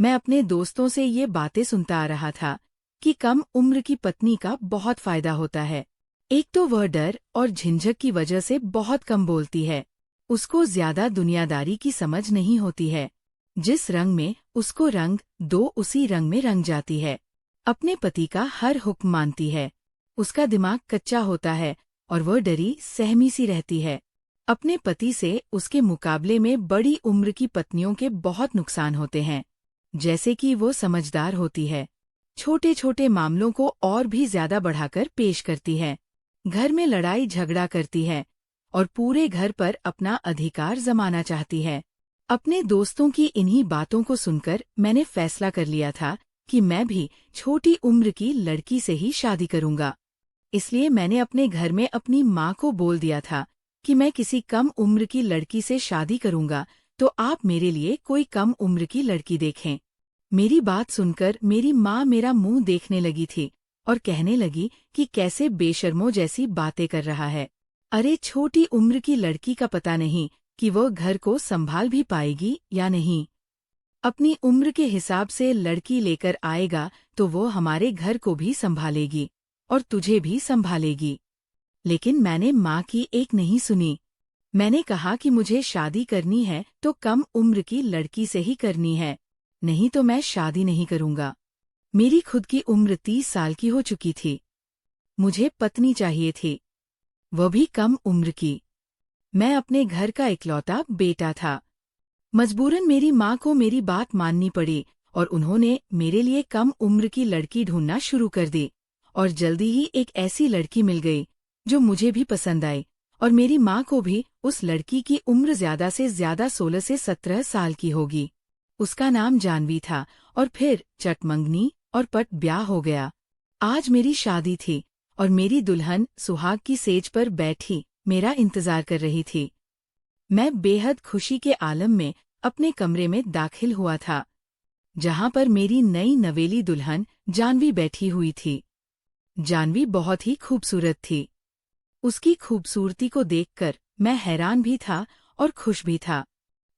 मैं अपने दोस्तों से ये बातें सुनता आ रहा था कि कम उम्र की पत्नी का बहुत फायदा होता है। एक तो वह डर और झिंझक की वजह से बहुत कम बोलती है। उसको ज्यादा दुनियादारी की समझ नहीं होती है। जिस रंग में उसको रंग दो उसी रंग में रंग जाती है। अपने पति का हर हुक्म मानती है। उसका दिमाग कच्चा होता है और वह डरी सहमी सी रहती है। अपने पति से उसके मुकाबले में बड़ी उम्र की पत्नियों के बहुत नुकसान होते हैं। जैसे कि वो समझदार होती है, छोटे छोटे मामलों को और भी ज्यादा बढ़ाकर पेश करती है, घर में लड़ाई झगड़ा करती है और पूरे घर पर अपना अधिकार जमाना चाहती है। अपने दोस्तों की इन्हीं बातों को सुनकर मैंने फैसला कर लिया था कि मैं भी छोटी उम्र की लड़की से ही शादी करूंगा। इसलिए मैंने अपने घर में अपनी माँ को बोल दिया था कि मैं किसी कम उम्र की लड़की से शादी करूंगा, तो आप मेरे लिए कोई कम उम्र की लड़की देखें। मेरी बात सुनकर मेरी माँ मेरा मुंह देखने लगी थी और कहने लगी कि कैसे बेशर्मों जैसी बातें कर रहा है। अरे छोटी उम्र की लड़की का पता नहीं कि वह घर को संभाल भी पाएगी या नहीं। अपनी उम्र के हिसाब से लड़की लेकर आएगा तो वो हमारे घर को भी संभालेगी और तुझे भी संभालेगी। लेकिन मैंने माँ की एक नहीं सुनी। मैंने कहा कि मुझे शादी करनी है तो कम उम्र की लड़की से ही करनी है, नहीं तो मैं शादी नहीं करूंगा। मेरी खुद की उम्र 30 साल की हो चुकी थी। मुझे पत्नी चाहिए थी, वह भी कम उम्र की। मैं अपने घर का इकलौता बेटा था। मजबूरन मेरी माँ को मेरी बात माननी पड़ी और उन्होंने मेरे लिए कम उम्र की लड़की ढूंढना शुरू कर दी। और जल्दी ही एक ऐसी लड़की मिल गई जो मुझे भी पसंद आई और मेरी माँ को भी। उस लड़की की उम्र ज्यादा से ज्यादा 16 से 17 साल की होगी। उसका नाम जानवी था और फिर चट मंगनी और पट ब्याह हो गया। आज मेरी शादी थी और मेरी दुल्हन सुहाग की सेज पर बैठी मेरा इंतजार कर रही थी। मैं बेहद खुशी के आलम में अपने कमरे में दाखिल हुआ था, जहां पर मेरी नई नवेली दुल्हन जानवी बैठी हुई थी। जानवी बहुत ही खूबसूरत थी। उसकी खूबसूरती को देखकर मैं हैरान भी था और खुश भी था।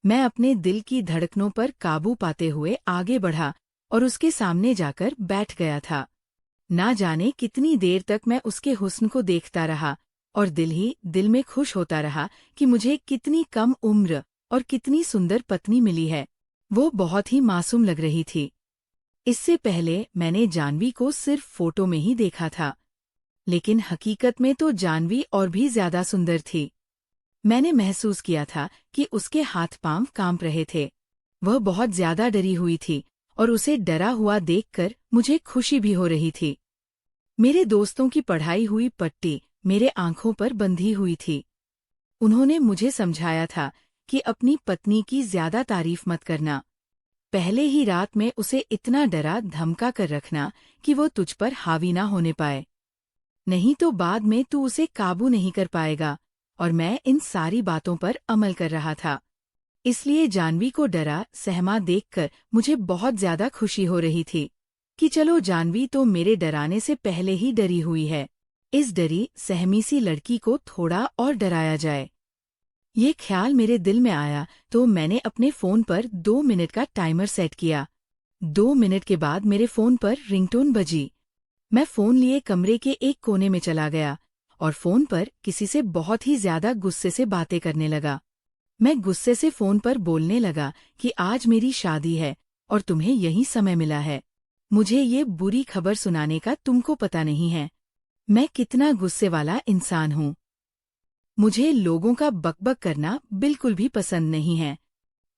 मैं अपने दिल की धड़कनों पर काबू पाते हुए आगे बढ़ा और उसके सामने जाकर बैठ गया था। ना जाने कितनी देर तक मैं उसके हुस्न को देखता रहा और दिल ही दिल में खुश होता रहा कि मुझे कितनी कम उम्र और कितनी सुंदर पत्नी मिली है। वो बहुत ही मासूम लग रही थी। इससे पहले मैंने जानवी को सिर्फ फोटो में ही देखा था, लेकिन हकीकत में तो जानवी और भी ज्यादा सुंदर थी। मैंने महसूस किया था कि उसके हाथ पांव कांप रहे थे। वह बहुत ज्यादा डरी हुई थी और उसे डरा हुआ देखकर मुझे खुशी भी हो रही थी। मेरे दोस्तों की पढ़ाई हुई पट्टी मेरे आंखों पर बंधी हुई थी। उन्होंने मुझे समझाया था कि अपनी पत्नी की ज्यादा तारीफ मत करना। पहले ही रात में उसे इतना डरा धमका कर रखना कि वो तुझ पर हावी ना होने पाए, नहीं तो बाद में तू उसे काबू नहीं कर पाएगा। और मैं इन सारी बातों पर अमल कर रहा था। इसलिए जानवी को डरा सहमा देखकर मुझे बहुत ज्यादा खुशी हो रही थी कि चलो जानवी तो मेरे डराने से पहले ही डरी हुई है, इस डरी सहमी सी लड़की को थोड़ा और डराया जाए। ये ख्याल मेरे दिल में आया तो मैंने अपने फोन पर 2 मिनट का टाइमर सेट किया। 2 मिनट के बाद मेरे फोन पर रिंगटोन बजी। मैं फोन लिए कमरे के एक कोने में चला गया और फोन पर किसी से बहुत ही ज्यादा गुस्से से बातें करने लगा। मैं गुस्से से फोन पर बोलने लगा कि आज मेरी शादी है और तुम्हें यही समय मिला है। मुझे ये बुरी खबर सुनाने का तुमको पता नहीं है। मैं कितना गुस्से वाला इंसान हूँ। मुझे लोगों का बकबक करना बिल्कुल भी पसंद नहीं है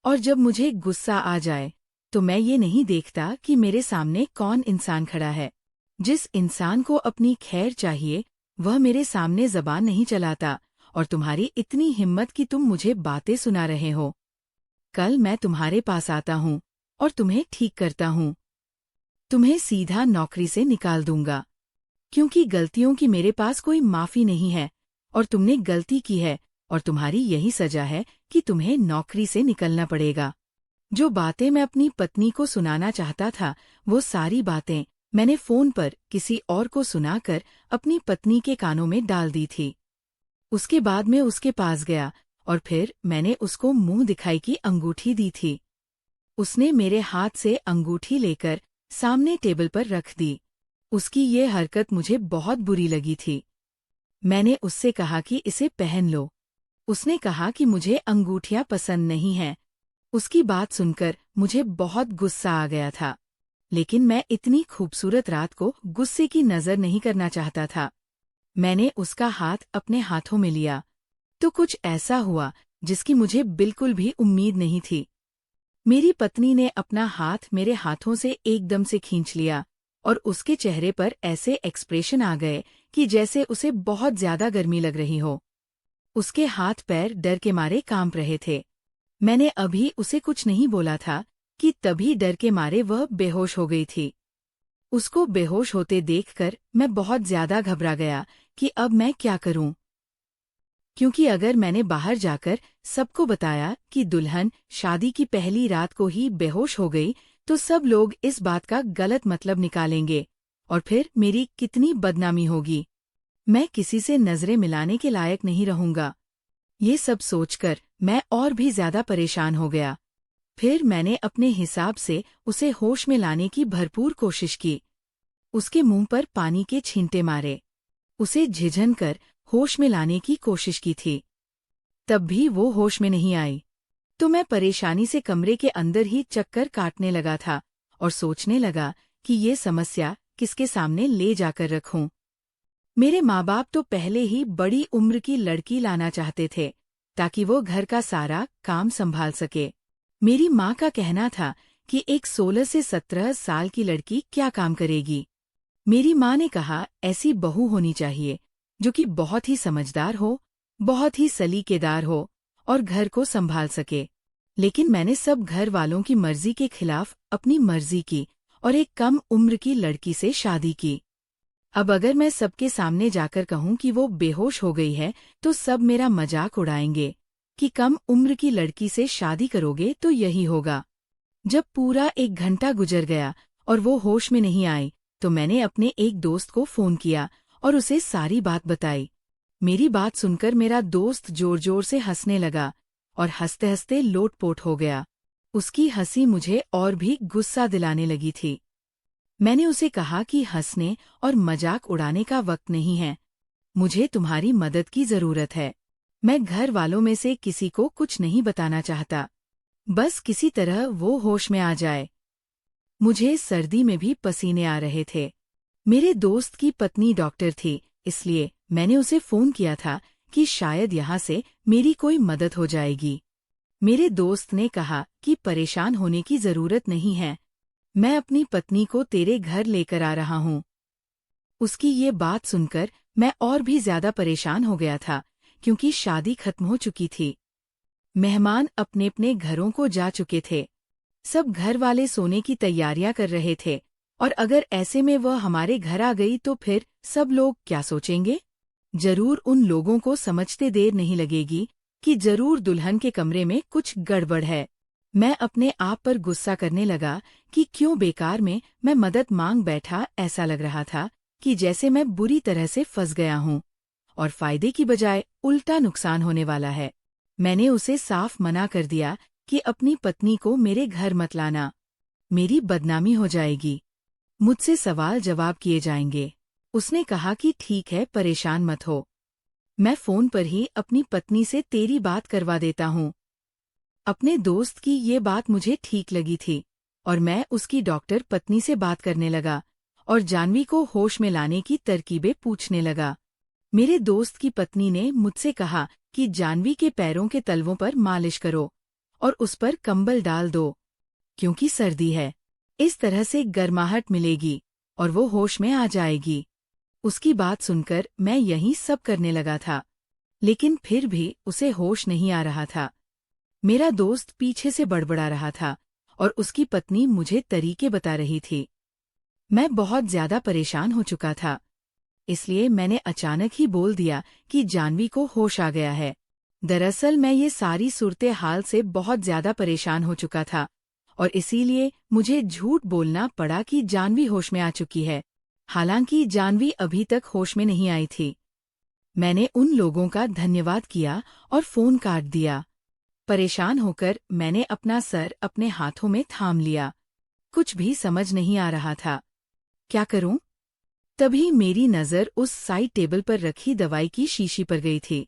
और जब मुझे गुस्सा आ जाए तो मैं ये नहीं देखता कि मेरे सामने कौन इंसान खड़ा है। जिस इंसान को अपनी खैर चाहिए वह मेरे सामने जबान नहीं चलाता और तुम्हारी इतनी हिम्मत कि तुम मुझे बातें सुना रहे हो। कल मैं तुम्हारे पास आता हूँ और तुम्हें ठीक करता हूँ। तुम्हें सीधा नौकरी से निकाल दूंगा, क्योंकि गलतियों की मेरे पास कोई माफी नहीं है और तुमने गलती की है और तुम्हारी यही सजा है कि तुम्हें नौकरी से निकलना पड़ेगा। जो बातें मैं अपनी पत्नी को सुनाना चाहता था वो सारी बातें मैंने फोन पर किसी और को सुनाकर अपनी पत्नी के कानों में डाल दी थी। उसके बाद मैं उसके पास गया और फिर मैंने उसको मुंह दिखाई की अंगूठी दी थी। उसने मेरे हाथ से अंगूठी लेकर सामने टेबल पर रख दी। उसकी ये हरकत मुझे बहुत बुरी लगी थी। मैंने उससे कहा कि इसे पहन लो। उसने कहा कि मुझे अंगूठियां पसंद नहीं हैं। उसकी बात सुनकर मुझे बहुत गुस्सा आ गया था, लेकिन मैं इतनी खूबसूरत रात को गुस्से की नज़र नहीं करना चाहता था। मैंने उसका हाथ अपने हाथों में लिया तो कुछ ऐसा हुआ जिसकी मुझे बिल्कुल भी उम्मीद नहीं थी। मेरी पत्नी ने अपना हाथ मेरे हाथों से एकदम से खींच लिया और उसके चेहरे पर ऐसे एक्सप्रेशन आ गए कि जैसे उसे बहुत ज्यादा गर्मी लग रही हो। उसके हाथ पैर डर के मारे कांप रहे थे। मैंने अभी उसे कुछ नहीं बोला था कि तभी डर के मारे वह बेहोश हो गई थी। उसको बेहोश होते देखकर मैं बहुत ज्यादा घबरा गया कि अब मैं क्या करूं, क्योंकि अगर मैंने बाहर जाकर सबको बताया कि दुल्हन शादी की पहली रात को ही बेहोश हो गई तो सब लोग इस बात का गलत मतलब निकालेंगे और फिर मेरी कितनी बदनामी होगी। मैं किसी से नजरें मिलाने के लायक नहीं रहूंगा। ये सब सोचकर मैं और भी ज्यादा परेशान हो गया। फिर मैंने अपने हिसाब से उसे होश में लाने की भरपूर कोशिश की। उसके मुंह पर पानी के छींटे मारे, उसे झिझन कर होश में लाने की कोशिश की थी। तब भी वो होश में नहीं आई तो मैं परेशानी से कमरे के अंदर ही चक्कर काटने लगा था और सोचने लगा कि ये समस्या किसके सामने ले जाकर रखूं। मेरे माँ बाप तो पहले ही बड़ी उम्र की लड़की लाना चाहते थे ताकि वो घर का सारा काम संभाल सके। मेरी माँ का कहना था कि एक 16 से 17 साल की लड़की क्या काम करेगी। मेरी माँ ने कहा ऐसी बहू होनी चाहिए जो कि बहुत ही समझदार हो, बहुत ही सलीकेदार हो और घर को संभाल सके। लेकिन मैंने सब घर वालों की मर्जी के खिलाफ अपनी मर्जी की और एक कम उम्र की लड़की से शादी की। अब अगर मैं सबके सामने जाकर कहूं कि वो बेहोश हो गई है तो सब मेरा मजाक उड़ाएंगे कि कम उम्र की लड़की से शादी करोगे तो यही होगा। जब पूरा 1 घंटा गुजर गया और वो होश में नहीं आई तो मैंने अपने एक दोस्त को फोन किया और उसे सारी बात बताई। मेरी बात सुनकर मेरा दोस्त जोर जोर से हंसने लगा और हंसते हंसते लोटपोट हो गया। उसकी हंसी मुझे और भी गुस्सा दिलाने लगी थी। मैंने उसे कहा कि हंसने और मजाक उड़ाने का वक्त नहीं है, मुझे तुम्हारी मदद की जरूरत है। मैं घर वालों में से किसी को कुछ नहीं बताना चाहता, बस किसी तरह वो होश में आ जाए। मुझे सर्दी में भी पसीने आ रहे थे। मेरे दोस्त की पत्नी डॉक्टर थी, इसलिए मैंने उसे फोन किया था कि शायद यहाँ से मेरी कोई मदद हो जाएगी। मेरे दोस्त ने कहा कि परेशान होने की जरूरत नहीं है, मैं अपनी पत्नी को तेरे घर लेकर आ रहा हूँ। उसकी ये बात सुनकर मैं और भी ज्यादा परेशान हो गया था क्योंकि शादी खत्म हो चुकी थी। मेहमान अपने अपने घरों को जा चुके थे। सब घर वाले सोने की तैयारियां कर रहे थे और अगर ऐसे में वह हमारे घर आ गई तो फिर सब लोग क्या सोचेंगे। जरूर उन लोगों को समझते देर नहीं लगेगी कि जरूर दुल्हन के कमरे में कुछ गड़बड़ है। मैं अपने आप पर गुस्सा करने लगा कि क्यों बेकार में मैं मदद मांग बैठा। ऐसा लग रहा था कि जैसे मैं बुरी तरह से फंस गया हूँ और फायदे की बजाय उल्टा नुकसान होने वाला है। मैंने उसे साफ मना कर दिया कि अपनी पत्नी को मेरे घर मत लाना, मेरी बदनामी हो जाएगी, मुझसे सवाल जवाब किए जाएंगे। उसने कहा कि ठीक है, परेशान मत हो, मैं फोन पर ही अपनी पत्नी से तेरी बात करवा देता हूँ। अपने दोस्त की ये बात मुझे ठीक लगी थी और मैं उसकी डॉक्टर पत्नी से बात करने लगा और जानवी को होश में लाने की तरकीबें पूछने लगा। मेरे दोस्त की पत्नी ने मुझसे कहा कि जानवी के पैरों के तलवों पर मालिश करो और उस पर कंबल डाल दो क्योंकि सर्दी है, इस तरह से गर्माहट मिलेगी और वो होश में आ जाएगी। उसकी बात सुनकर मैं यही सब करने लगा था, लेकिन फिर भी उसे होश नहीं आ रहा था। मेरा दोस्त पीछे से बड़बड़ा रहा था और उसकी पत्नी मुझे तरीके बता रही थी। मैं बहुत ज्यादा परेशान हो चुका था, इसलिए मैंने अचानक ही बोल दिया कि जानवी को होश आ गया है। दरअसल मैं ये सारी सूरते हाल से बहुत ज्यादा परेशान हो चुका था और इसीलिए मुझे झूठ बोलना पड़ा कि जानवी होश में आ चुकी है, हालांकि जानवी अभी तक होश में नहीं आई थी। मैंने उन लोगों का धन्यवाद किया और फोन काट दिया। परेशान होकर मैंने अपना सर अपने हाथों में थाम लिया। कुछ भी समझ नहीं आ रहा था। क्या करूं? तभी मेरी नज़र उस साइड टेबल पर रखी दवाई की शीशी पर गई थी,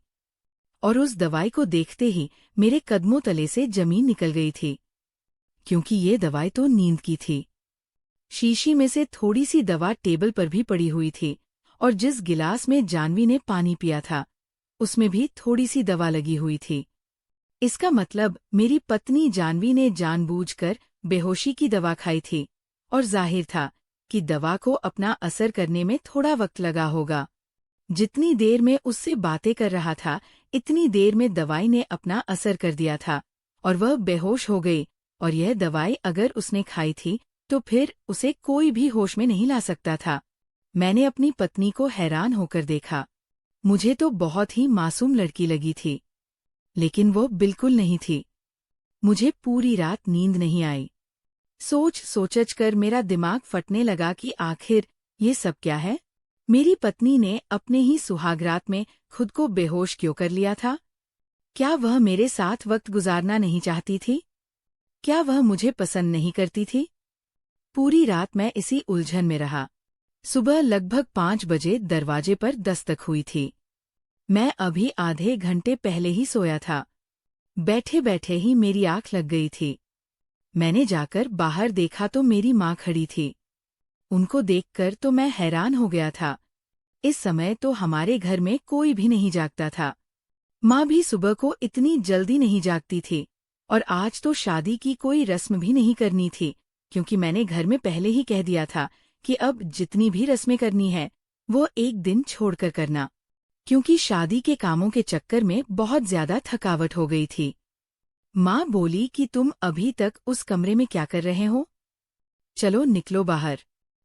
और उस दवाई को देखते ही मेरे कदमों तले से जमीन निकल गई थी, क्योंकि ये दवाई तो नींद की थी। शीशी में से थोड़ी सी दवा टेबल पर भी पड़ी हुई थी, और जिस गिलास में जानवी ने पानी पिया था उसमें भी थोड़ी सी दवा लगी हुई थी। इसका मतलब मेरी पत्नी जानवी ने जानबूझकर बेहोशी की दवा खाई थी, और जाहिर था कि दवा को अपना असर करने में थोड़ा वक्त लगा होगा। जितनी देर में उससे बातें कर रहा था, इतनी देर में दवाई ने अपना असर कर दिया था और वह बेहोश हो गई। और यह दवाई अगर उसने खाई थी तो फिर उसे कोई भी होश में नहीं ला सकता था। मैंने अपनी पत्नी को हैरान होकर देखा। मुझे तो बहुत ही मासूम लड़की लगी थी, लेकिन वो बिल्कुल नहीं थी। मुझे पूरी रात नींद नहीं आई। सोच कर मेरा दिमाग फटने लगा कि आखिर ये सब क्या है। मेरी पत्नी ने अपने ही सुहागरात में खुद को बेहोश क्यों कर लिया था? क्या वह मेरे साथ वक्त गुजारना नहीं चाहती थी? क्या वह मुझे पसंद नहीं करती थी? पूरी रात मैं इसी उलझन में रहा। सुबह लगभग 5 बजे दरवाजे पर दस्तक हुई थी। मैं अभी आधे घंटे पहले ही सोया था। बैठे बैठे ही मेरी आंख लग गई थी। मैंने जाकर बाहर देखा तो मेरी माँ खड़ी थी। उनको देखकर तो मैं हैरान हो गया था। इस समय तो हमारे घर में कोई भी नहीं जागता था। माँ भी सुबह को इतनी जल्दी नहीं जागती थी, और आज तो शादी की कोई रस्म भी नहीं करनी थी, क्योंकि मैंने घर में पहले ही कह दिया था कि अब जितनी भी रस्में करनी है वो एक दिन छोड़कर करना, क्योंकि शादी के कामों के चक्कर में बहुत ज्यादा थकावट हो गई थी। माँ बोली कि तुम अभी तक उस कमरे में क्या कर रहे हो? चलो निकलो बाहर।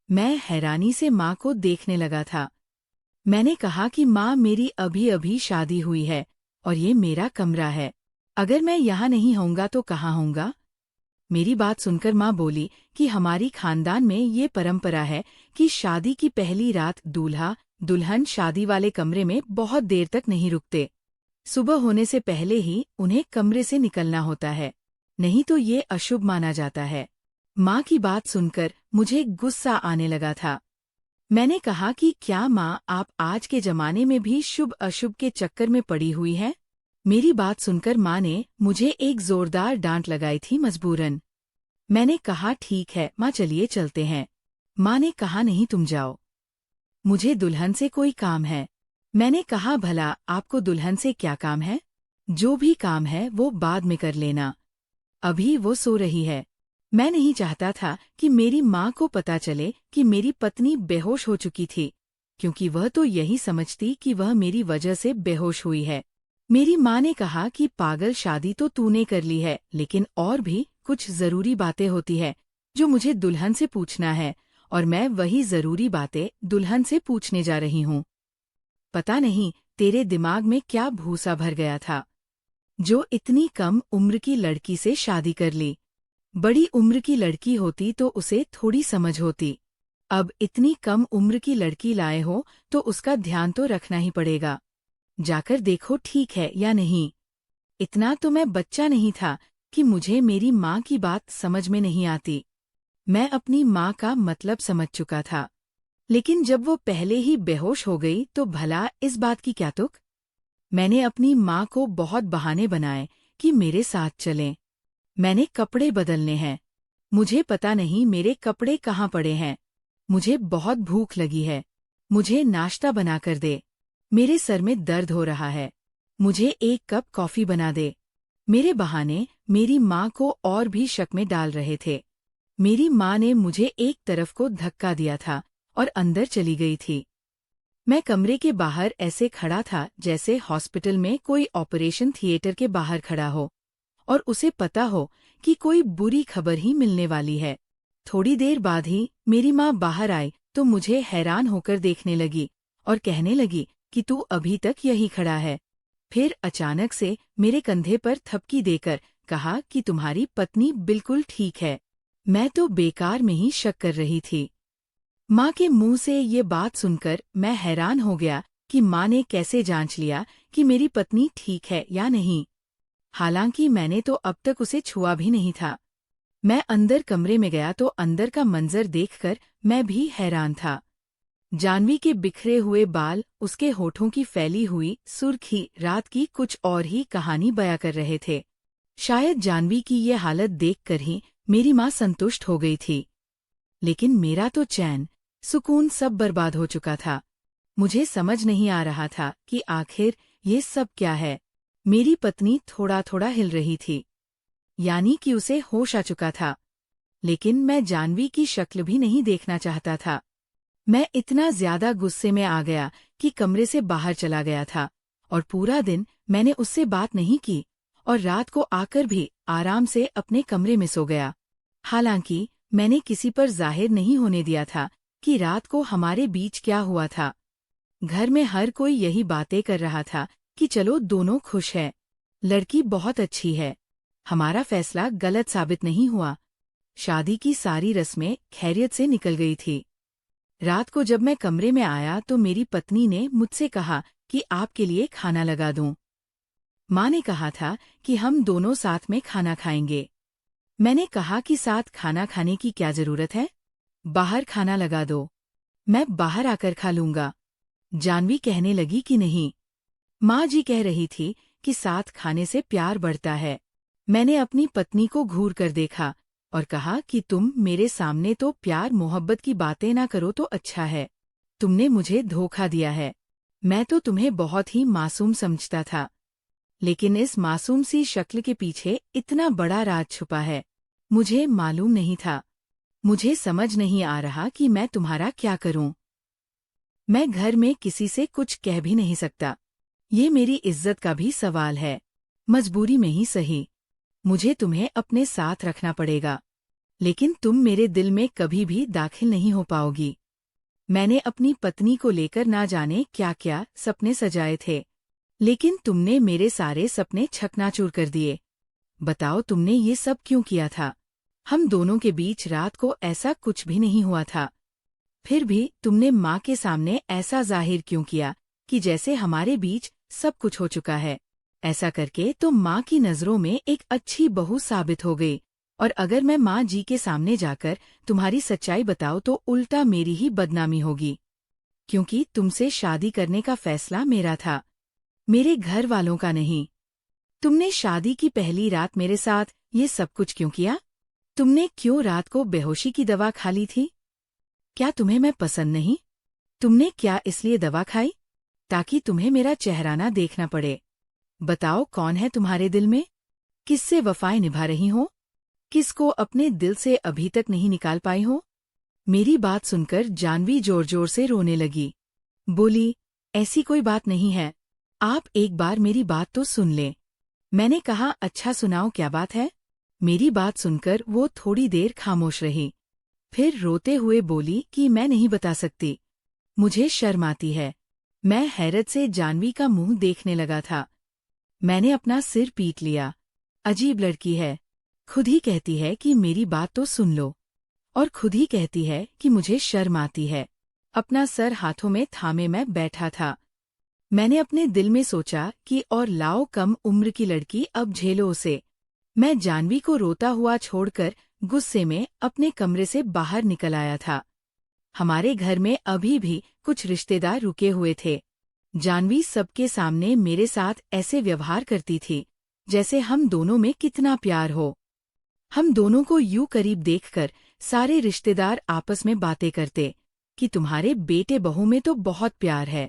मैं हैरानी से माँ को देखने लगा था। मैंने कहा कि माँ, मेरी अभी अभी शादी हुई है और ये मेरा कमरा है। अगर मैं यहाँ नहीं होऊंगा तो कहाँ होऊंगा? मेरी बात सुनकर माँ बोली कि हमारी खानदान में ये परंपरा है कि शादी की पहली रात दूल्हा दुल्हन शादी वाले कमरे में बहुत देर तक नहीं रुकते। सुबह होने से पहले ही उन्हें कमरे से निकलना होता है, नहीं तो ये अशुभ माना जाता है। माँ की बात सुनकर मुझे गुस्सा आने लगा था। मैंने कहा कि क्या माँ, आप आज के जमाने में भी शुभ अशुभ के चक्कर में पड़ी हुई है? मेरी बात सुनकर माँ ने मुझे एक जोरदार डांट लगाई थी मजबूरन। मैंने कहा ठीक है माँ, चलिए चलते हैं। माँ ने कहा नहीं, तुम जाओ, मुझे दुल्हन से कोई काम है। मैंने कहा भला आपको दुल्हन से क्या काम है? जो भी काम है वो बाद में कर लेना, अभी वो सो रही है। मैं नहीं चाहता था कि मेरी माँ को पता चले कि मेरी पत्नी बेहोश हो चुकी थी, क्योंकि वह तो यही समझती कि वह मेरी वजह से बेहोश हुई है। मेरी माँ ने कहा कि पागल, शादी तो तूने कर ली है, लेकिन और भी कुछ जरूरी बातें होती है जो मुझे दुल्हन से पूछना है, और मैं वही जरूरी बातें दुल्हन से पूछने जा रही हूँ। पता नहीं तेरे दिमाग में क्या भूसा भर गया था, जो इतनी कम उम्र की लड़की से शादी कर ली। बड़ी उम्र की लड़की होती तो उसे थोड़ी समझ होती। अब इतनी कम उम्र की लड़की लाए हो तो उसका ध्यान तो रखना ही पड़ेगा। जाकर देखो ठीक है या नहीं। इतना तो मैं बच्चा नहीं था कि मुझे मेरी माँ की बात समझ में नहीं आती। मैं अपनी माँ का मतलब समझ चुका था, लेकिन जब वो पहले ही बेहोश हो गई तो भला इस बात की क्या तुक? मैंने अपनी माँ को बहुत बहाने बनाए कि मेरे साथ चलें। मैंने कपड़े बदलने हैं, मुझे पता नहीं मेरे कपड़े कहाँ पड़े हैं। मुझे बहुत भूख लगी है, मुझे नाश्ता बना कर दे। मेरे सर में दर्द हो रहा है, मुझे एक कप कॉफी बना दे। मेरे बहाने मेरी माँ को और भी शक में डाल रहे थे। मेरी माँ ने मुझे एक तरफ को धक्का दिया था और अंदर चली गई थी। मैं कमरे के बाहर ऐसे खड़ा था जैसे हॉस्पिटल में कोई ऑपरेशन थिएटर के बाहर खड़ा हो और उसे पता हो कि कोई बुरी खबर ही मिलने वाली है। थोड़ी देर बाद ही मेरी माँ बाहर आई तो मुझे हैरान होकर देखने लगी और कहने लगी कि तू अभी तक यही खड़ा है। फिर अचानक से मेरे कंधे पर थपकी देकर कहा कि तुम्हारी पत्नी बिल्कुल ठीक है। मैं तो बेकार में ही शक कर रही थी। माँ के मुंह से ये बात सुनकर मैं हैरान हो गया कि माँ ने कैसे जांच लिया कि मेरी पत्नी ठीक है या नहीं। हालांकि मैंने तो अब तक उसे छुआ भी नहीं था। मैं अंदर कमरे में गया तो अंदर का मंजर देखकर मैं भी हैरान था। जानवी के बिखरे हुए बाल, उसके होठों की फैली हुई सुर्खी रात की कुछ और ही कहानी बयां कर रहे थे। शायद जानवी की ये हालत देखकर ही मेरी माँ संतुष्ट हो गई थी, लेकिन मेरा तो चैन, सुकून सब बर्बाद हो चुका था। मुझे समझ नहीं आ रहा था कि आखिर ये सब क्या है। मेरी पत्नी थोड़ा थोड़ा हिल रही थी, यानी कि उसे होश आ चुका था, लेकिन मैं जानवी की शक्ल भी नहीं देखना चाहता था। मैं इतना ज्यादा गुस्से में आ गया कि कमरे से बाहर चला गया था और पूरा दिन मैंने उससे बात नहीं की और रात को आकर भी आराम से अपने कमरे में सो गया। हालांकि मैंने किसी पर जाहिर नहीं होने दिया था कि रात को हमारे बीच क्या हुआ था। घर में हर कोई यही बातें कर रहा था कि चलो दोनों खुश है, लड़की बहुत अच्छी है, हमारा फैसला गलत साबित नहीं हुआ। शादी की सारी रस्में खैरियत से निकल गई थी। रात को जब मैं कमरे में आया तो मेरी पत्नी ने मुझसे कहा कि आपके लिए खाना लगा दूं। माँ ने कहा था कि हम दोनों साथ में खाना खाएंगे। मैंने कहा कि साथ खाना खाने की क्या जरूरत है, बाहर खाना लगा दो, मैं बाहर आकर खा लूंगा। जानवी कहने लगी कि नहीं, माँ जी कह रही थी कि साथ खाने से प्यार बढ़ता है। मैंने अपनी पत्नी को घूर कर देखा और कहा कि तुम मेरे सामने तो प्यार मोहब्बत की बातें ना करो तो अच्छा है। तुमने मुझे धोखा दिया है। मैं तो तुम्हें बहुत ही मासूम समझता था, लेकिन इस मासूम सी शक्ल के पीछे इतना बड़ा राज छुपा है, मुझे मालूम नहीं था। मुझे समझ नहीं आ रहा कि मैं तुम्हारा क्या करूं। मैं घर में किसी से कुछ कह भी नहीं सकता। ये मेरी इज्जत का भी सवाल है। मजबूरी में ही सही, मुझे तुम्हें अपने साथ रखना पड़ेगा, लेकिन तुम मेरे दिल में कभी भी दाखिल नहीं हो पाओगी। मैंने अपनी पत्नी को लेकर ना जाने क्या क्या सपने सजाए थे, लेकिन तुमने मेरे सारे सपने छकनाचूर कर दिए। बताओ तुमने ये सब क्यों किया था? हम दोनों के बीच रात को ऐसा कुछ भी नहीं हुआ था। फिर भी तुमने माँ के सामने ऐसा जाहिर क्यों किया कि जैसे हमारे बीच सब कुछ हो चुका है। ऐसा करके तो माँ की नज़रों में एक अच्छी बहू साबित हो गई, और अगर मैं माँ जी के सामने जाकर तुम्हारी सच्चाई बताऊं तो उल्टा मेरी ही बदनामी होगी, क्योंकि तुमसे शादी करने का फैसला मेरा था, मेरे घर वालों का नहीं। तुमने शादी की पहली रात मेरे साथ ये सब कुछ क्यों किया? तुमने क्यों रात को बेहोशी की दवा खा ली थी? क्या तुम्हें मैं पसंद नहीं? तुमने क्या इसलिए दवा खाई ताकि तुम्हें मेरा चेहरा ना देखना पड़े? बताओ कौन है तुम्हारे दिल में? किससे वफाएं निभा रही हो? किसको अपने दिल से अभी तक नहीं निकाल पाई हो? मेरी बात सुनकर जानवी जोर जोर से रोने लगी। बोली, ऐसी कोई बात नहीं है, आप एक बार मेरी बात तो सुन लें। मैंने कहा, अच्छा सुनाओ क्या बात है? मेरी बात सुनकर वो थोड़ी देर खामोश रही, फिर रोते हुए बोली कि मैं नहीं बता सकती, मुझे शर्म आती है। मैं हैरत से जानवी का मुंह देखने लगा था। मैंने अपना सिर पीट लिया। अजीब लड़की है, खुद ही कहती है कि मेरी बात तो सुन लो, और खुद ही कहती है कि मुझे शर्म आती है। अपना सर हाथों में थामे मैं बैठा था। मैंने अपने दिल में सोचा कि और लाओ कम उम्र की लड़की, अब झेलो उसे। मैं जानवी को रोता हुआ छोड़कर गुस्से में अपने कमरे से बाहर निकल आया था। हमारे घर में अभी भी कुछ रिश्तेदार रुके हुए थे। जानवी सबके सामने मेरे साथ ऐसे व्यवहार करती थी जैसे हम दोनों में कितना प्यार हो। हम दोनों को यूं करीब देखकर सारे रिश्तेदार आपस में बातें करते कि तुम्हारे बेटे बहू में तो बहुत प्यार है,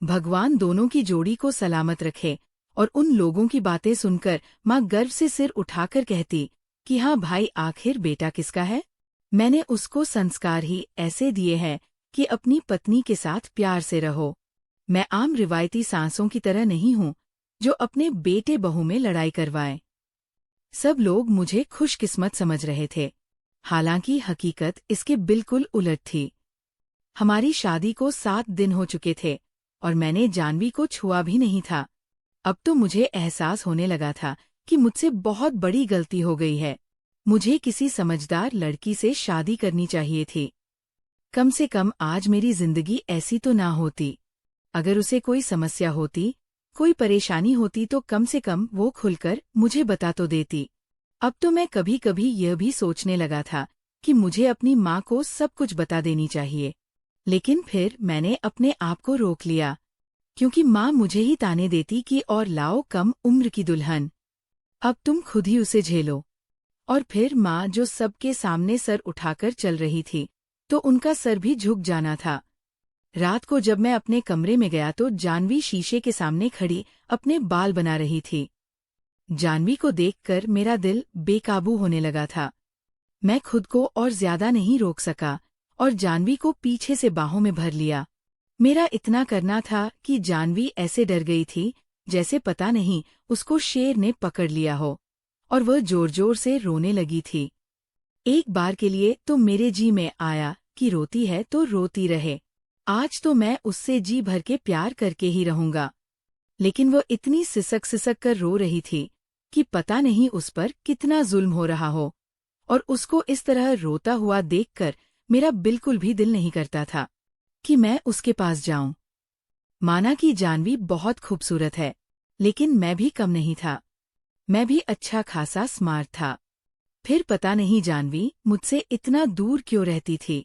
भगवान दोनों की जोड़ी को सलामत रखे। और उन लोगों की बातें सुनकर माँ गर्व से सिर उठाकर कहती कि हाँ भाई, आखिर बेटा किसका है? मैंने उसको संस्कार ही ऐसे दिए हैं कि अपनी पत्नी के साथ प्यार से रहो। मैं आम रिवायती सांसों की तरह नहीं हूँ जो अपने बेटे बहू में लड़ाई करवाए। सब लोग मुझे खुशकिस्मत समझ रहे थे, हालांकि हकीकत इसके बिल्कुल उलट थी। हमारी शादी को 7 दिन हो चुके थे और मैंने जानवी को छुआ भी नहीं था। अब तो मुझे एहसास होने लगा था कि मुझसे बहुत बड़ी गलती हो गई है। मुझे किसी समझदार लड़की से शादी करनी चाहिए थी। कम से कम आज मेरी जिंदगी ऐसी तो ना होती। अगर उसे कोई समस्या होती कोई परेशानी होती तो कम से कम वो खुलकर मुझे बता तो देती। अब तो मैं कभी कभी यह भी सोचने लगा था कि मुझे अपनी माँ को सब कुछ बता देनी चाहिए, लेकिन फिर मैंने अपने आप को रोक लिया, क्योंकि माँ मुझे ही ताने देती कि और लाओ कम उम्र की दुल्हन, अब तुम खुद ही उसे झेलो। और फिर माँ जो सबके सामने सर उठाकर चल रही थी, तो उनका सर भी झुक जाना था। रात को जब मैं अपने कमरे में गया तो जानवी शीशे के सामने खड़ी अपने बाल बना रही थी। जानवी को देखकर मेरा दिल बेकाबू होने लगा था। मैं खुद को और ज्यादा नहीं रोक सका और जानवी को पीछे से बाहों में भर लिया। मेरा इतना करना था कि जानवी ऐसे डर गई थी जैसे पता नहीं उसको शेर ने पकड़ लिया हो, और वह जोर जोर से रोने लगी थी। एक बार के लिए तो मेरे जी में आया कि रोती है तो रोती रहे, आज तो मैं उससे जी भर के प्यार करके ही रहूंगा। लेकिन वह इतनी सिसक सिसक कर रो रही थी कि पता नहीं उस पर कितना जुल्म हो रहा हो, और उसको इस तरह रोता हुआ देखकर मेरा बिल्कुल भी दिल नहीं करता था कि मैं उसके पास जाऊं। माना कि जानवी बहुत खूबसूरत है, लेकिन मैं भी कम नहीं था। मैं भी अच्छा खासा स्मार्ट था। फिर पता नहीं जानवी मुझसे इतना दूर क्यों रहती थी।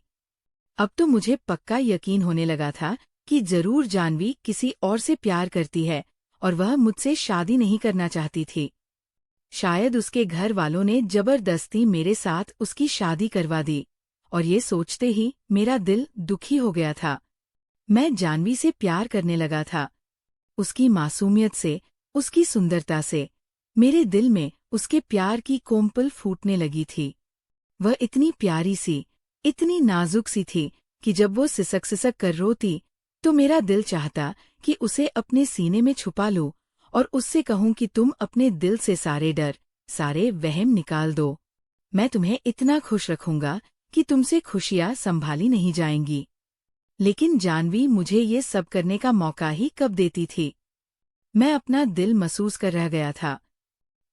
अब तो मुझे पक्का यकीन होने लगा था कि जरूर जानवी किसी और से प्यार करती है और वह मुझसे शादी नहीं करना चाहती थी। शायद उसके घर वालों ने जबरदस्ती मेरे साथ उसकी शादी करवा दी, और ये सोचते ही मेरा दिल दुखी हो गया था। मैं जानवी से प्यार करने लगा था, उसकी मासूमियत से, उसकी सुंदरता से। मेरे दिल में उसके प्यार की कोमपल फूटने लगी थी। वह इतनी प्यारी सी, इतनी नाजुक सी थी कि जब वो सिसक सिसक कर रोती तो मेरा दिल चाहता कि उसे अपने सीने में छुपा लूं और उससे कहूं कि तुम अपने दिल से सारे डर, सारे वहम निकाल दो। मैं तुम्हें इतना खुश रखूंगा कि तुमसे खुशियां संभाली नहीं जाएंगी। लेकिन जानवी मुझे ये सब करने का मौका ही कब देती थी। मैं अपना दिल महसूस कर रह गया था।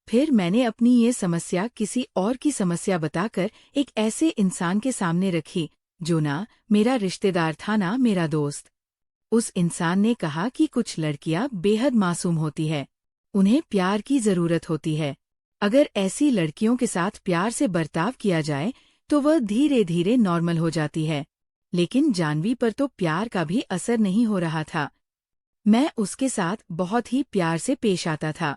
फिर मैंने अपनी ये समस्या किसी और की समस्या बताकर एक ऐसे इंसान के सामने रखी जो ना मेरा रिश्तेदार था ना मेरा दोस्त। उस इंसान ने कहा कि कुछ लड़कियां बेहद मासूम होती है, उन्हें प्यार की जरूरत होती है। अगर ऐसी लड़कियों के साथ प्यार से बर्ताव किया जाए तो वह धीरे धीरे नॉर्मल हो जाती है। लेकिन जानवी पर तो प्यार का भी असर नहीं हो रहा था। मैं उसके साथ बहुत ही प्यार से पेश आता था।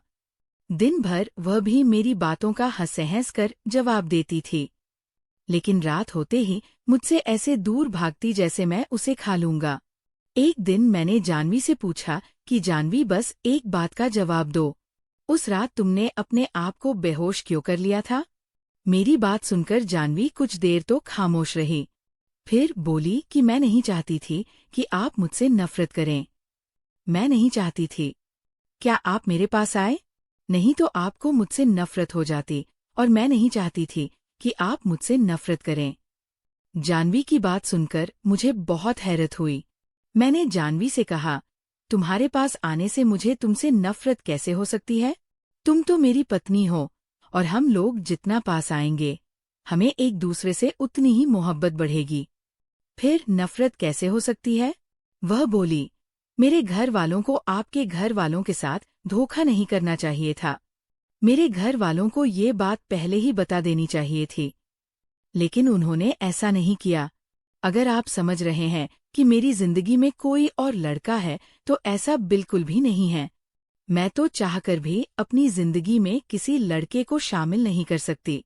दिन भर वह भी मेरी बातों का हंस कर जवाब देती थी, लेकिन रात होते ही मुझसे ऐसे दूर भागती जैसे मैं उसे खा लूंगा। एक दिन मैंने जानवी से पूछा कि जानवी बस एक बात का जवाब दो, उस रात तुमने अपने आप को बेहोश क्यों कर लिया था? मेरी बात सुनकर जानवी कुछ देर तो खामोश रही, फिर बोली कि मैं नहीं चाहती थी कि आप मुझसे नफरत करें। मैं नहीं चाहती थी। क्या आप मेरे पास आए? नहीं तो आपको मुझसे नफरत हो जाती, और मैं नहीं चाहती थी कि आप मुझसे नफरत करें। जानवी की बात सुनकर मुझे बहुत हैरत हुई। मैंने जानवी से कहा, तुम्हारे पास आने से मुझे तुमसे नफरत कैसे हो सकती है? तुम तो मेरी पत्नी हो, और हम लोग जितना पास आएंगे, हमें एक दूसरे से उतनी ही मोहब्बत बढ़ेगी। फिर नफरत कैसे हो सकती है? वह बोली, मेरे घर वालों को आपके घर वालों के साथ धोखा नहीं करना चाहिए था। मेरे घर वालों को ये बात पहले ही बता देनी चाहिए थी, लेकिन उन्होंने ऐसा नहीं किया। अगर आप समझ रहे हैं कि मेरी जिंदगी में कोई और लड़का है, तो ऐसा बिल्कुल भी नहीं है। मैं तो चाहकर भी अपनी जिंदगी में किसी लड़के को शामिल नहीं कर सकती।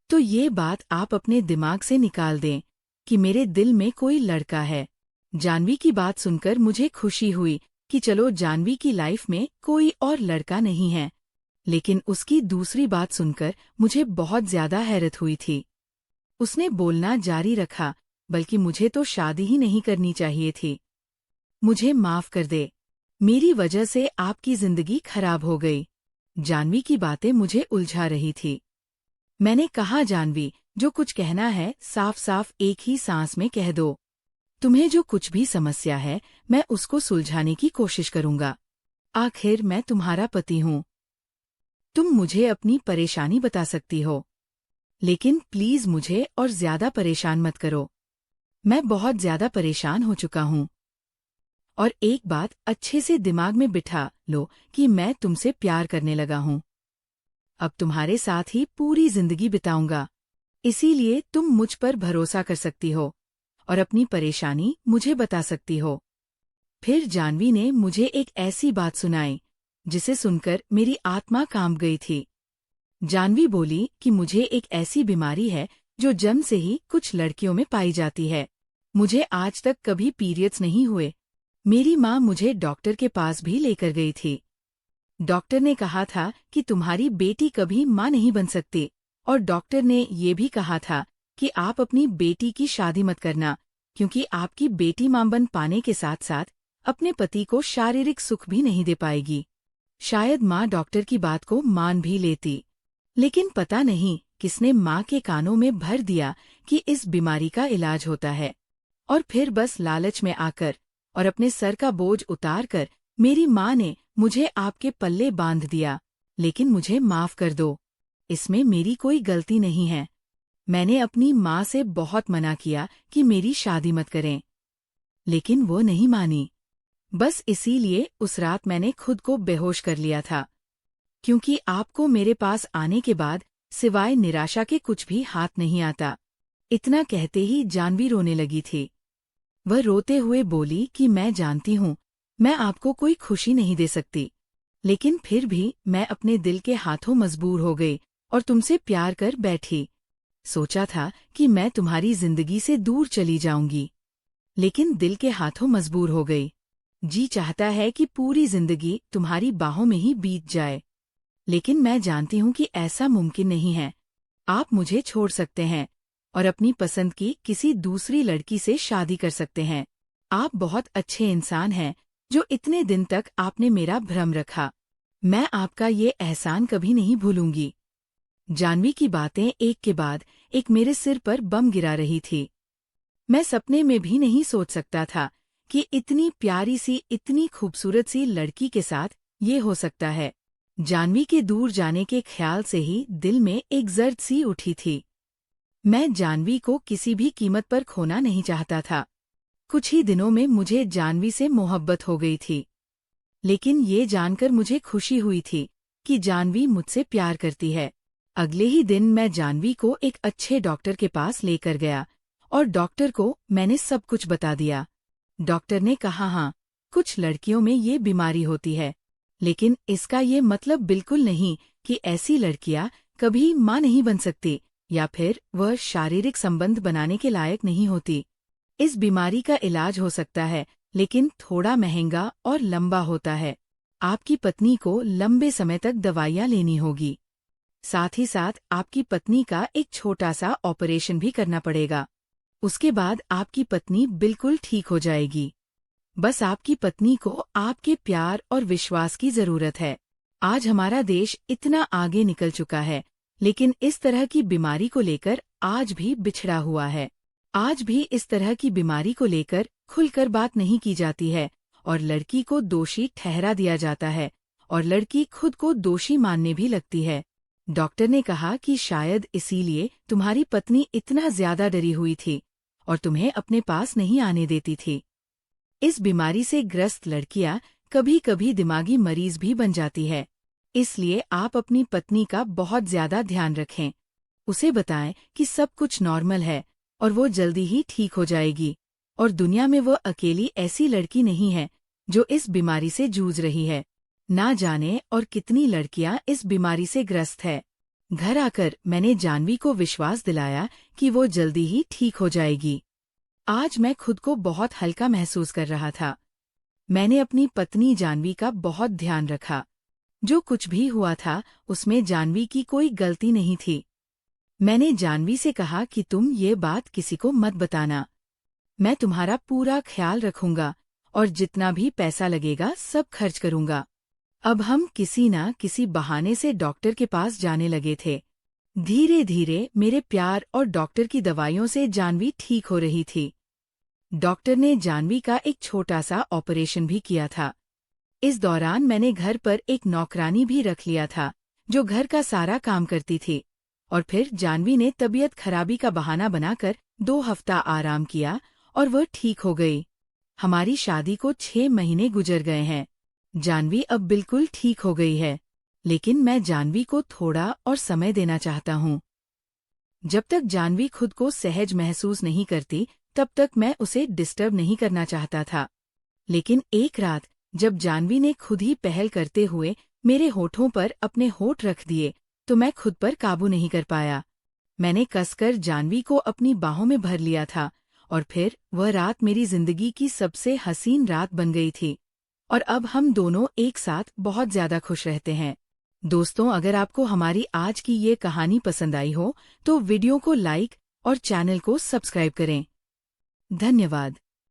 तो ये बात आप अपने दिमाग से निकाल दें कि मेरे दिल में कोई लड़का है। जानवी की बात सुनकर मुझे खुशी हुई कि चलो जानवी की लाइफ में कोई और लड़का नहीं है, लेकिन उसकी दूसरी बात सुनकर मुझे बहुत ज्यादा हैरत हुई थी। उसने बोलना जारी रखा, बल्कि मुझे तो शादी ही नहीं करनी चाहिए थी। मुझे माफ कर दे, मेरी वजह से आपकी जिंदगी खराब हो गई। जानवी की बातें मुझे उलझा रही थी। मैंने कहा, जानवी, जो कुछ कहना है साफ साफ एक ही सांस में कह दो। तुम्हें जो कुछ भी समस्या है, मैं उसको सुलझाने की कोशिश करूंगा। आखिर मैं तुम्हारा पति हूँ। तुम मुझे अपनी परेशानी बता सकती हो, लेकिन प्लीज मुझे और ज्यादा परेशान मत करो। मैं बहुत ज्यादा परेशान हो चुका हूँ। और एक बात अच्छे से दिमाग में बिठा लो कि मैं तुमसे प्यार करने लगा हूँ। अब तुम्हारे साथ ही पूरी जिंदगी बिताऊंगा। इसीलिए तुम मुझ पर भरोसा कर सकती हो और अपनी परेशानी मुझे बता सकती हो। फिर जाह्नवी ने मुझे एक ऐसी बात सुनाई जिसे सुनकर मेरी आत्मा कांप गई थी। जाह्नवी बोली कि मुझे एक ऐसी बीमारी है जो जन्म से ही कुछ लड़कियों में पाई जाती है। मुझे आज तक कभी पीरियड्स नहीं हुए। मेरी माँ मुझे डॉक्टर के पास भी लेकर गई थी। डॉक्टर ने कहा था कि तुम्हारी बेटी कभी माँ नहीं बन सकती, और डॉक्टर ने ये भी कहा था कि आप अपनी बेटी की शादी मत करना, क्योंकि आपकी बेटी माँ बन पाने के साथ साथ अपने पति को शारीरिक सुख भी नहीं दे पाएगी। शायद माँ डॉक्टर की बात को मान भी लेती, लेकिन पता नहीं किसने माँ के कानों में भर दिया कि इस बीमारी का इलाज होता है। और फिर बस लालच में आकर और अपने सर का बोझ उतारकर मेरी माँ ने मुझे आपके पल्ले बांध दिया। लेकिन मुझे माफ कर दो, इसमें मेरी कोई गलती नहीं है। मैंने अपनी माँ से बहुत मना किया कि मेरी शादी मत करें, लेकिन वो नहीं मानी। बस इसीलिए उस रात मैंने खुद को बेहोश कर लिया था, क्योंकि आपको मेरे पास आने के बाद सिवाय निराशा के कुछ भी हाथ नहीं आता। इतना कहते ही जाह्नवी रोने लगी थी। वह रोते हुए बोली कि मैं जानती हूँ मैं आपको कोई खुशी नहीं दे सकती, लेकिन फिर भी मैं अपने दिल के हाथों मजबूर हो गई और तुमसे प्यार कर बैठी। सोचा था कि मैं तुम्हारी जिंदगी से दूर चली जाऊंगी, लेकिन दिल के हाथों मजबूर हो गई। जी चाहता है कि पूरी जिंदगी तुम्हारी बाहों में ही बीत जाए, लेकिन मैं जानती हूँ कि ऐसा मुमकिन नहीं है। आप मुझे छोड़ सकते हैं और अपनी पसंद की किसी दूसरी लड़की से शादी कर सकते हैं। आप बहुत अच्छे इंसान हैं जो इतने दिन तक आपने मेरा भ्रम रखा। मैं आपका ये एहसान कभी नहीं भूलूंगी। जाह्नवी की बातें एक के बाद एक मेरे सिर पर बम गिरा रही थी। मैं सपने में भी नहीं सोच सकता था कि इतनी प्यारी सी, इतनी खूबसूरत सी लड़की के साथ ये हो सकता है। जाह्नवी के दूर जाने के ख्याल से ही दिल में एक जर्द सी उठी थी। मैं जाह्नवी को किसी भी कीमत पर खोना नहीं चाहता था। कुछ ही दिनों में मुझे जाह्नवी से मोहब्बत हो गई थी, लेकिन ये जानकर मुझे खुशी हुई थी कि जाह्नवी मुझसे प्यार करती है। अगले ही दिन मैं जाह्नवी को एक अच्छे डॉक्टर के पास लेकर गया और डॉक्टर को मैंने सब कुछ बता दिया। डॉक्टर ने कहा, हाँ, कुछ लड़कियों में ये बीमारी होती है, लेकिन इसका ये मतलब बिल्कुल नहीं कि ऐसी लड़कियां कभी माँ नहीं बन सकती या फिर वह शारीरिक संबंध बनाने के लायक नहीं होती। इस बीमारी का इलाज हो सकता है, लेकिन थोड़ा महंगा और लंबा होता है। आपकी पत्नी को लंबे समय तक दवाइयाँ लेनी होगी। साथ ही साथ आपकी पत्नी का एक छोटा सा ऑपरेशन भी करना पड़ेगा। उसके बाद आपकी पत्नी बिल्कुल ठीक हो जाएगी। बस आपकी पत्नी को आपके प्यार और विश्वास की जरूरत है। आज हमारा देश इतना आगे निकल चुका है, लेकिन इस तरह की बीमारी को लेकर आज भी बिछड़ा हुआ है। आज भी इस तरह की बीमारी को लेकर खुलकर बात नहीं की जाती है और लड़की को दोषी ठहरा दिया जाता है और लड़की खुद को दोषी मानने भी लगती है। डॉक्टर ने कहा कि शायद इसीलिए तुम्हारी पत्नी इतना ज्यादा डरी हुई थी और तुम्हें अपने पास नहीं आने देती थी। इस बीमारी से ग्रस्त लड़कियां कभी कभी दिमागी मरीज भी बन जाती है, इसलिए आप अपनी पत्नी का बहुत ज्यादा ध्यान रखें। उसे बताएं कि सब कुछ नॉर्मल है और वो जल्दी ही ठीक हो जाएगी और दुनिया में वो अकेली ऐसी लड़की नहीं है जो इस बीमारी से जूझ रही है। ना जाने और कितनी लड़कियां इस बीमारी से ग्रस्त है। घर आकर मैंने जाह्नवी को विश्वास दिलाया कि वो जल्दी ही ठीक हो जाएगी। आज मैं खुद को बहुत हल्का महसूस कर रहा था। मैंने अपनी पत्नी जाह्नवी का बहुत ध्यान रखा। जो कुछ भी हुआ था उसमें जाह्नवी की कोई गलती नहीं थी। मैंने जाह्नवी से कहा कि तुम ये बात किसी को मत बताना। मैं तुम्हारा पूरा ख्याल रखूंगा और जितना भी पैसा लगेगा सब खर्च करूंगा। अब हम किसी न किसी बहाने से डॉक्टर के पास जाने लगे थे। धीरे धीरे मेरे प्यार और डॉक्टर की दवाइयों से जाह्नवी ठीक हो रही थी। डॉक्टर ने जाह्नवी का एक छोटा सा ऑपरेशन भी किया था। इस दौरान मैंने घर पर एक नौकरानी भी रख लिया था जो घर का सारा काम करती थी। और फिर जाह्नवी ने तबीयत खराबी का बहाना बनाकर 2 हफ्ता आराम किया और वह ठीक हो गई। हमारी शादी को 6 महीने गुजर गए हैं। जानवी अब बिल्कुल ठीक हो गई है, लेकिन मैं जानवी को थोड़ा और समय देना चाहता हूँ। जब तक जानवी खुद को सहज महसूस नहीं करती, तब तक मैं उसे डिस्टर्ब नहीं करना चाहता था। लेकिन एक रात जब जानवी ने खुद ही पहल करते हुए मेरे होठों पर अपने होठ रख दिए, तो मैं खुद पर काबू नहीं कर पाया। मैंने कसकर जानवी को अपनी बाहों में भर लिया था और फिर वह रात मेरी जिंदगी की सबसे हसीन रात बन गई थी। और अब हम दोनों एक साथ बहुत ज्यादा खुश रहते हैं। दोस्तों, अगर आपको हमारी आज की ये कहानी पसंद आई हो तो वीडियो को लाइक और चैनल को सब्सक्राइब करें। धन्यवाद।